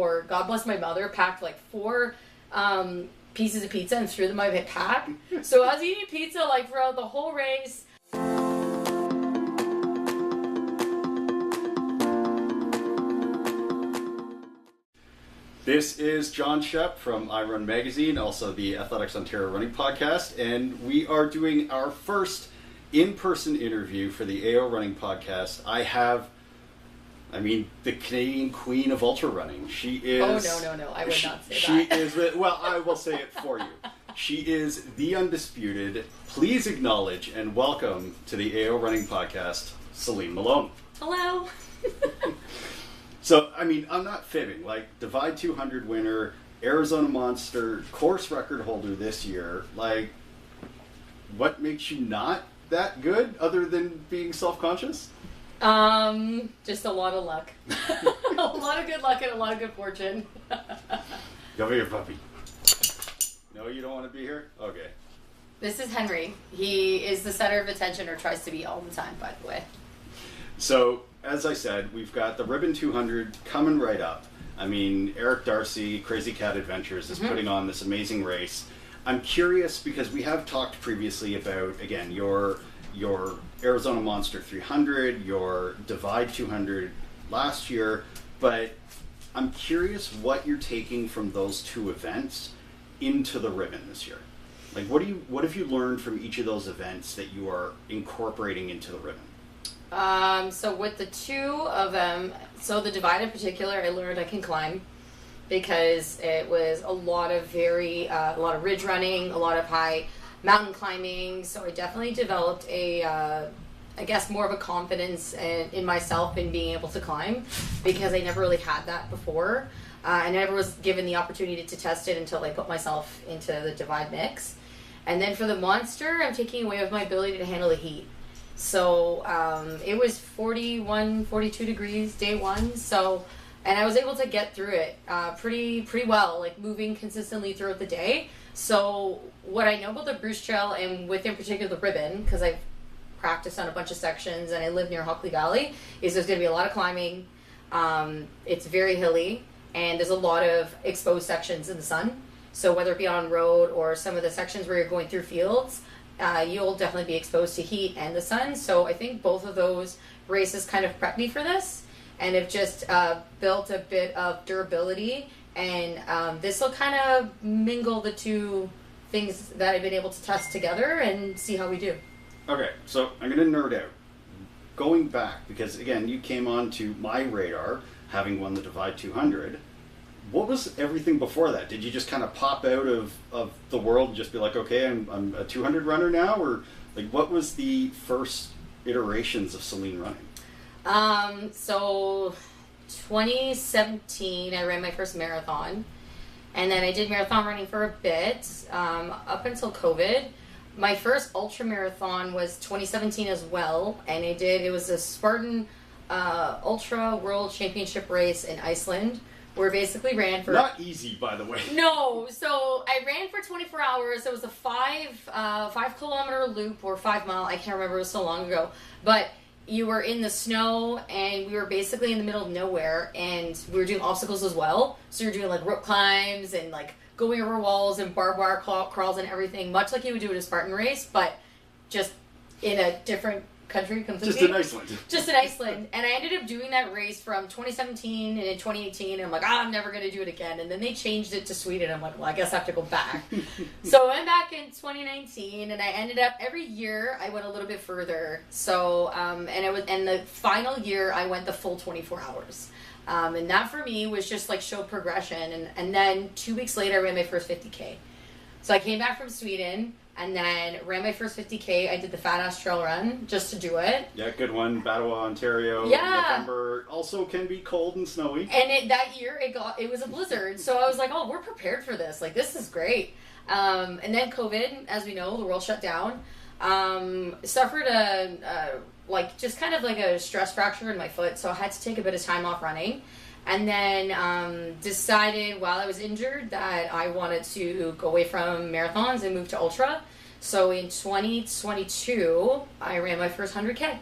Or God bless my mother, packed like 4 pieces of pizza and threw them in my pack. So I was eating pizza like throughout the whole race. This is John Shep from I Run Magazine, also the Athletics Ontario Running Podcast, and we are doing our first in-person interview for the AO Running Podcast. I have, the Canadian Queen of Ultra Running. She is... Oh, no, I would not say she that. Is, well, I will say it for you. She is the undisputed. Please acknowledge and welcome to the AO Running Podcast, Selene Mallone. Hello. So, I'm not fibbing. Like, Divide 200 winner, Arizona Monster, course record holder this year. Like, what makes you not that good other than being self-conscious? Just a lot of luck. A lot of good luck and a lot of good fortune. Come here, puppy. No, you don't want to be here? Okay. This is Henry. He is the center of attention, or tries to be all the time, by the way. So, as I said, we've got the Ribbon 200 coming right up. Eric Darcy, Crazy Cat Adventures, is putting on this amazing race. I'm curious because we have talked previously about, again, your Arizona Monster 300, your Divide 200 last year, but I'm curious what you're taking from those two events into the Ribbon this year. Like, what have you learned from each of those events that you are incorporating into the Ribbon? So with the two of them, so the Divide in particular, I learned I can climb because it was a lot of ridge running, a lot of high mountain climbing. So I definitely developed more of a confidence in myself in being able to climb because I never really had that before. I never was given the opportunity to test it until I put myself into the Divide mix. And then for the Monster, I'm taking away with my ability to handle the heat. So it was 41, 42 degrees day one. So, and I was able to get through it pretty well, like moving consistently throughout the day. So what I know about the Bruce Trail, and within particular the Ribbon, because I've practiced on a bunch of sections and I live near Hockley Valley, is there's going to be a lot of climbing. It's very hilly, and there's a lot of exposed sections in the sun. So whether it be on road or some of the sections where you're going through fields, you'll definitely be exposed to heat and the sun. So I think both of those races kind of prepped me for this, and have just built a bit of durability. And this will kind of mingle the two things that I've been able to test together and see how we do. Okay, so I'm going to nerd out. Going back, because again, you came onto my radar having won the Divide 200. What was everything before that? Did you just kind of pop out of the world and just be like, okay, I'm a 200 runner now? Or like, what was the first iterations of Selene running? So 2017, I ran my first marathon. And then I did marathon running for a bit, up until COVID. My first ultra marathon was 2017 as well. And it was a Spartan Ultra World Championship race in Iceland. We basically ran for... Not easy, by the way. No, so I ran for 24 hours. It was a 5 kilometer loop, or 5 mile. I can't remember, it was so long ago. But you were in the snow, and we were basically in the middle of nowhere, and we were doing obstacles as well. So you're doing like rope climbs and like going over walls and barbed wire crawls and everything, much like you would do in a Spartan race, but just in a different country completely. Just in Iceland. Just in Iceland. And I ended up doing that race from 2017 and in 2018, and I'm like, I'm never going to do it again. And then they changed it to Sweden. I'm like, well, I guess I have to go back. So I went back in 2019, and I ended up, every year I went a little bit further. So, and the final year I went the full 24 hours. And that for me was just like show progression. And then 2 weeks later I ran my first 50K. So I came back from Sweden, and then ran my first 50K. I did the Fat Ass Trail Run just to do it. Yeah, good one. Ottawa, Ontario. Yeah. November also can be cold and snowy. And that year it was a blizzard. So I was like, oh, we're prepared for this. Like, this is great. And then COVID, as we know, the world shut down. Suffered just kind of like a stress fracture in my foot. So I had to take a bit of time off running. And then decided while I was injured that I wanted to go away from marathons and move to ultra. So in 2022, I ran my first 100K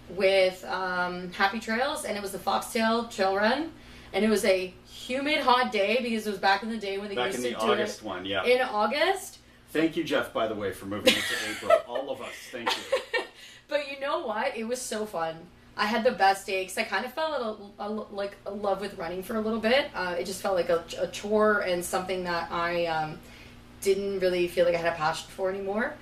with Happy Trails, and it was the Foxtail Trail Run. And it was a humid, hot day, because it was back in the day when they used to do it. Back in the August one, yeah. In August. Thank you, Jeff, by the way, for moving it to April. All of us, thank you. But you know what? It was so fun. I had the best day because I kind of fell in love with running for a little bit. It just felt like a chore and something that I didn't really feel like I had a passion for anymore.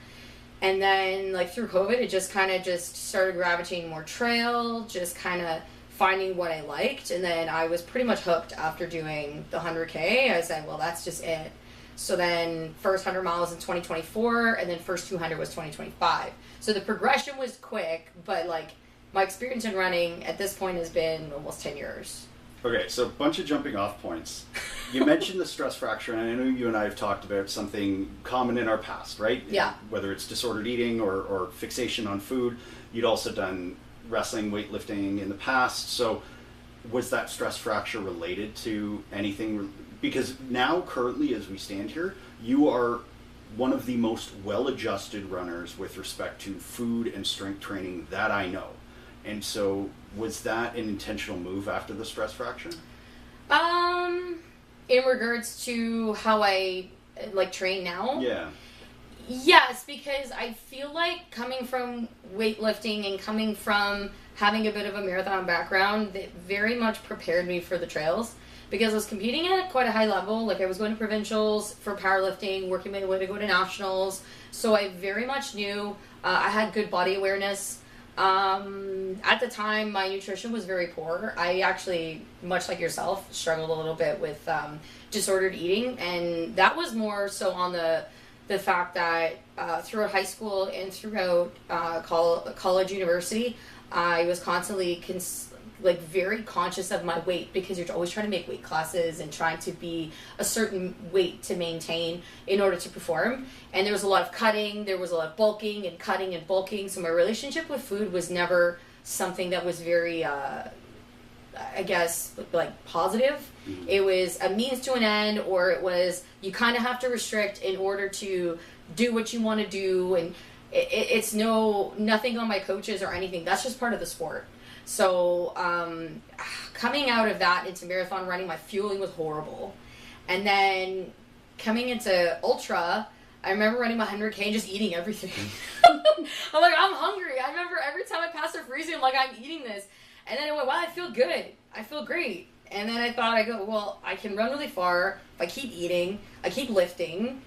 And then like through COVID, it just kind of just started gravitating more trail, just kind of finding what I liked. And then I was pretty much hooked after doing the 100K. I said, well, that's just it. So then first 100 miles in 2024, and then first 200 was 2025. So the progression was quick, but like my experience in running at this point has been almost 10 years. Okay, so a bunch of jumping off points. You mentioned the stress fracture, and I know you and I have talked about something common in our past, right? Yeah. Whether it's disordered eating or fixation on food. You'd also done wrestling, weightlifting in the past. So was that stress fracture related to anything? Because now, currently, as we stand here, you are one of the most well-adjusted runners with respect to food and strength training that I know. And so, was that an intentional move after the stress fracture? In regards to how I like train now? Yeah. Yes, because I feel like coming from weightlifting and coming from having a bit of a marathon background, that very much prepared me for the trails. Because I was competing at quite a high level. Like I was going to provincials for powerlifting, working my way to go to nationals. So I very much knew I had good body awareness. At the time, my nutrition was very poor. I actually, much like yourself, struggled a little bit with disordered eating. And that was more so on the fact that throughout high school and throughout college, university, I was constantly very conscious of my weight, because you're always trying to make weight classes and trying to be a certain weight to maintain in order to perform. And there was a lot of cutting, there was a lot of bulking and cutting and bulking. So my relationship with food was never something that was very, positive. Mm-hmm. It was a means to an end, or it was, you kind of have to restrict in order to do what you want to do. And it's nothing on my coaches or anything. That's just part of the sport. So coming out of that into marathon running, my fueling was horrible. And then coming into ultra, I remember running my 100K and just eating everything. I'm like, I'm hungry. I remember every time I passed a freezing, I'm like, I'm eating this. And then I went, wow, I feel good. I feel great. And then I thought, I can run really far if I keep eating, I keep lifting.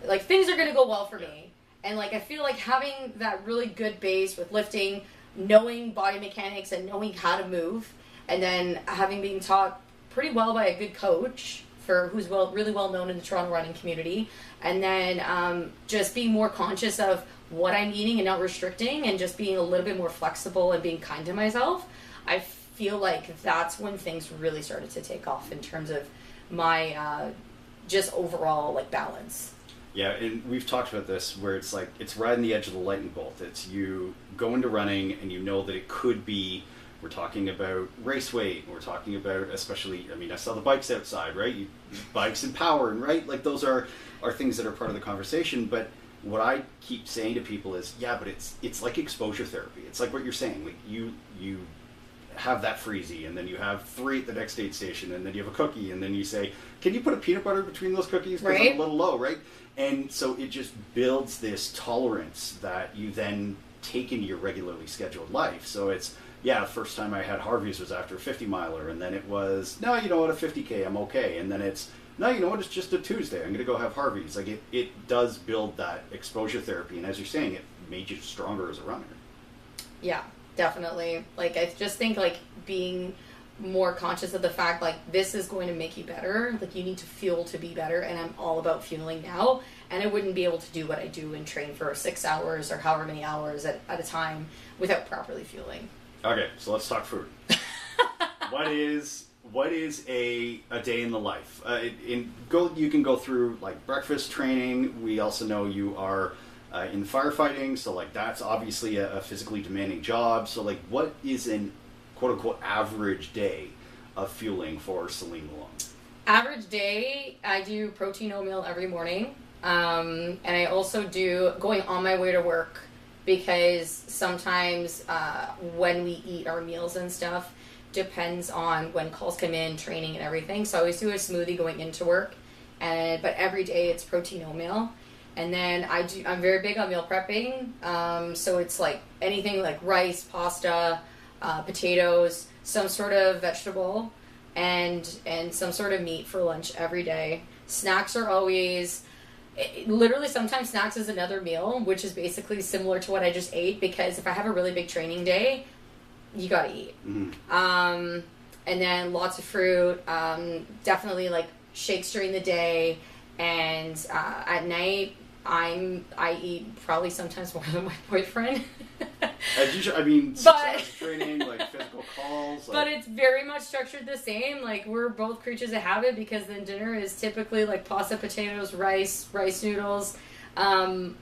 Like, things are going to go well for me. And like, I feel like having that really good base with lifting, knowing body mechanics and knowing how to move, and then having been taught pretty well by a good coach who's really well known in the Toronto running community, and then just being more conscious of what I'm eating and not restricting, and just being a little bit more flexible and being kind to myself, I feel like that's when things really started to take off in terms of my just overall like balance. Yeah, and we've talked about this where it's like, it's riding the edge of the lightning bolt. It's you go into running and you know that it could be, we're talking about race weight, we're talking about, especially, I mean, I saw the bikes outside, right? Bikes and power, and right? Like those are things that are part of the conversation. But what I keep saying to people is, yeah, but it's like exposure therapy. It's like what you're saying. Like you have that freezy, and then you have 3 at the next aid station, and then you have a cookie, and then you say, can you put a peanut butter between those cookies? Because right. I'm a little low, right? And so it just builds this tolerance that you then take into your regularly scheduled life. So it's, yeah, the first time I had Harvey's was after a 50 miler, and then it was, no, you know what, a 50K, I'm okay. And then it's, no, you know what, it's just a Tuesday, I'm going to go have Harvey's. Like it does build that exposure therapy. And as you're saying, it made you stronger as a runner. Yeah. Definitely. Like, I just think, like, being more conscious of the fact, like, this is going to make you better. Like, you need to fuel to be better, and I'm all about fueling now. And I wouldn't be able to do what I do and train for 6 hours or however many hours at a time without properly fueling. Okay, so let's talk food. What is a day in the life? You can go through, like, breakfast training. We also know you are in firefighting, so like that's obviously a physically demanding job. So like, what is an quote-unquote average day of fueling for Selene Mallone? Average day, I do protein oatmeal every morning, and I also do going on my way to work, because sometimes when we eat our meals and stuff, depends on when calls come in, training and everything. So I always do a smoothie going into work, but every day it's protein oatmeal. And then I'm very big on meal prepping. So it's like anything like rice, pasta, potatoes, some sort of vegetable, and some sort of meat for lunch every day. Snacks are always, literally sometimes snacks is another meal, which is basically similar to what I just ate, because if I have a really big training day, you gotta eat. And then lots of fruit, definitely like shakes during the day, and at night I eat probably sometimes more than my boyfriend. As usual, I mean, success training, like physical calls. But it's very much structured the same. Like, we're both creatures of habit, because then dinner is typically like pasta, potatoes, rice noodles,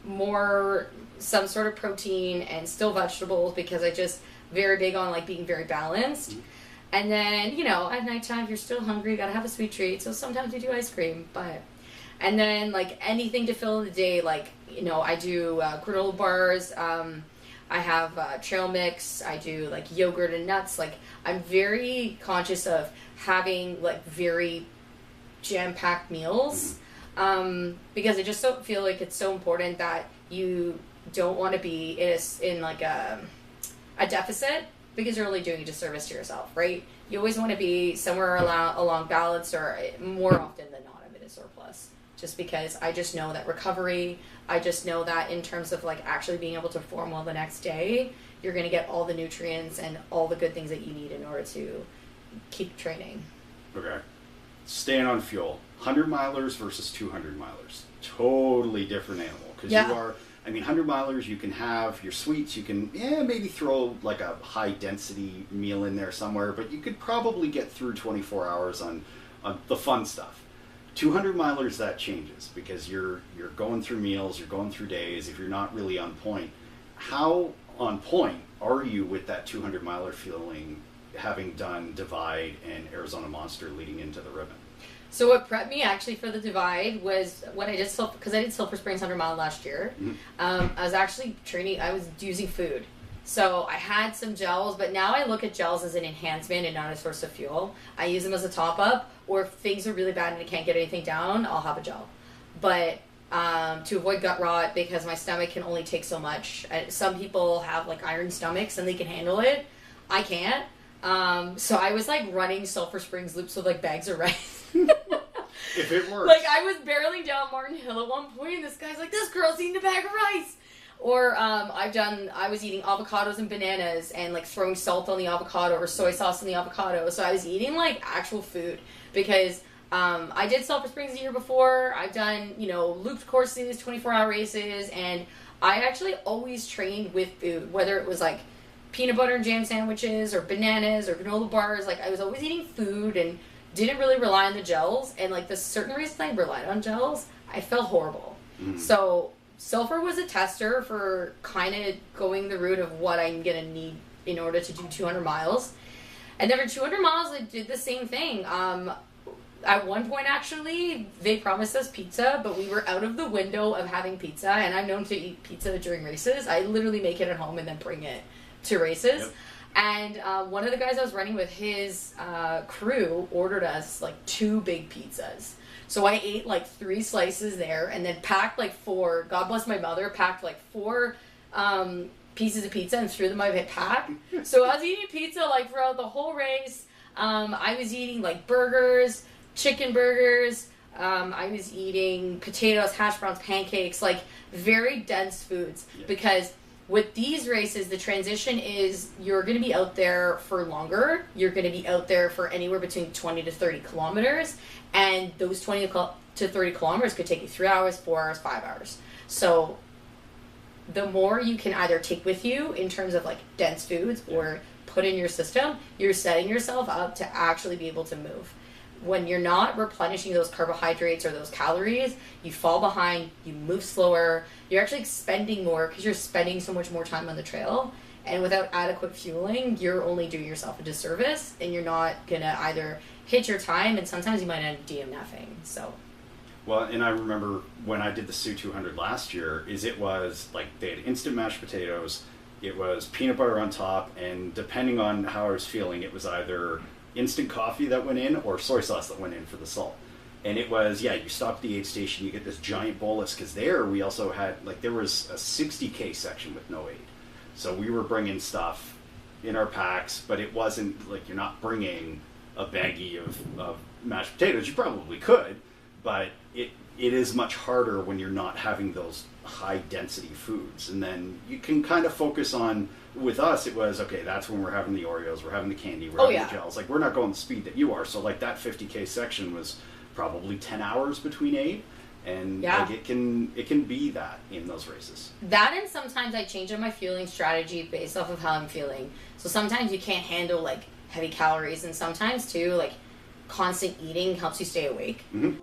more some sort of protein, and still vegetables, because I just very big on like being very balanced. And then, at nighttime, if you're still hungry, you gotta have a sweet treat. So sometimes we do ice cream, and then like anything to fill the day, like, I do granola bars. I have trail mix. I do like yogurt and nuts. Like, I'm very conscious of having like very jam-packed meals, because I just don't feel like it's so important that you don't want to be in like a deficit, because you're only doing a disservice to yourself, right? You always want to be somewhere along balance, or more often than not, I'm in a surplus. Just because I just know that recovery, I just know that in terms of like actually being able to perform well the next day, you're going to get all the nutrients and all the good things that you need in order to keep training. Okay. Staying on fuel. 100 milers versus 200 milers. Totally different animal. Because you are, 100 milers, you can have your sweets, you can maybe throw like a high density meal in there somewhere, but you could probably get through 24 hours on the fun stuff. 200 milers, that changes, because you're going through meals, you're going through days. If you're not really on point, how on point are you with that 200 miler feeling, having done Divide and Arizona Monster leading into the Ribbon? So what prepped me actually for the Divide was when I did because I did Silver Springs 100 mile last year. I was actually training. I was using food. So I had some gels, but now I look at gels as an enhancement and not a source of fuel. I use them as a top-up, or if things are really bad and I can't get anything down, I'll have a gel. But to avoid gut rot, because my stomach can only take so much. Some people have like iron stomachs and they can handle it. I can't. So I was like running Sulphur Springs loops with like bags of rice. If it works. Like, I was barreling down Martin Hill at one point, and this guy's like, this girl's eating a bag of rice. Or I was eating avocados and bananas and like throwing salt on the avocado or soy sauce on the avocado. So I was eating like actual food, because I did Sulphur Springs the year before. I've done, looped courses, 24-hour races, and I actually always trained with food, whether it was like peanut butter and jam sandwiches or bananas or granola bars. Like, I was always eating food and didn't really rely on the gels. And like the certain reasons I relied on gels, I felt horrible. So Sulphur was a tester for kind of going the route of what I'm going to need in order to do 200 miles. And then for 200 miles, I did the same thing. At one point, actually, they promised us pizza, but we were out of the window of having pizza. And I'm known to eat pizza during races. I literally make it at home and then bring it to races. Yep. And one of the guys I was running with, his crew ordered us like 2 big pizzas. So I ate like 3 slices there, and then packed like 4, God bless my mother, packed like 4 pieces of pizza and threw them in my pack. So I was eating pizza like throughout the whole race. I was eating like burgers, chicken burgers. I was eating potatoes, hash browns, pancakes, like very dense foods. Yeah. Because with these races, the transition is you're going to be out there for longer. You're going to be out there for anywhere between 20 to 30 kilometers. And those 20 to 30 kilometers could take you 3 hours, 4 hours, 5 hours. So the more you can either take with you in terms of like dense foods or put in your system, you're setting yourself up to actually be able to move. When you're not replenishing those carbohydrates or those calories, you fall behind, you move slower, you're actually expending more because you're spending so much more time on the trail. And without adequate fueling, you're only doing yourself a disservice, and you're not going to either hit your time, and sometimes you might end up DNFing. So. Well, and I remember when I did the Sioux 200 last year, it was like they had instant mashed potatoes, it was peanut butter on top, and depending on how I was feeling, it was either instant coffee that went in or soy sauce that went in for the salt. And it was, yeah, you stop at the aid station, you get this giant bolus, because there we also had, like, there was a 60K section with no aid. So we were bringing stuff in our packs, but it wasn't, like, you're not bringing a baggie of mashed potatoes. You probably could, but it is much harder when you're not having those high density foods. And then you can kind of focus on, with us, it was, okay, that's when we're having the Oreos, we're having the candy, we're having the gels. Like, we're not going the speed that you are. So, like, that 50K section was probably 10 hours between aid. And like, it can be that in those races. That, and sometimes I change up my fueling strategy based off of how I'm feeling. So sometimes you can't handle, like, heavy calories, and sometimes too, like, constant eating helps you stay awake. Mm-hmm.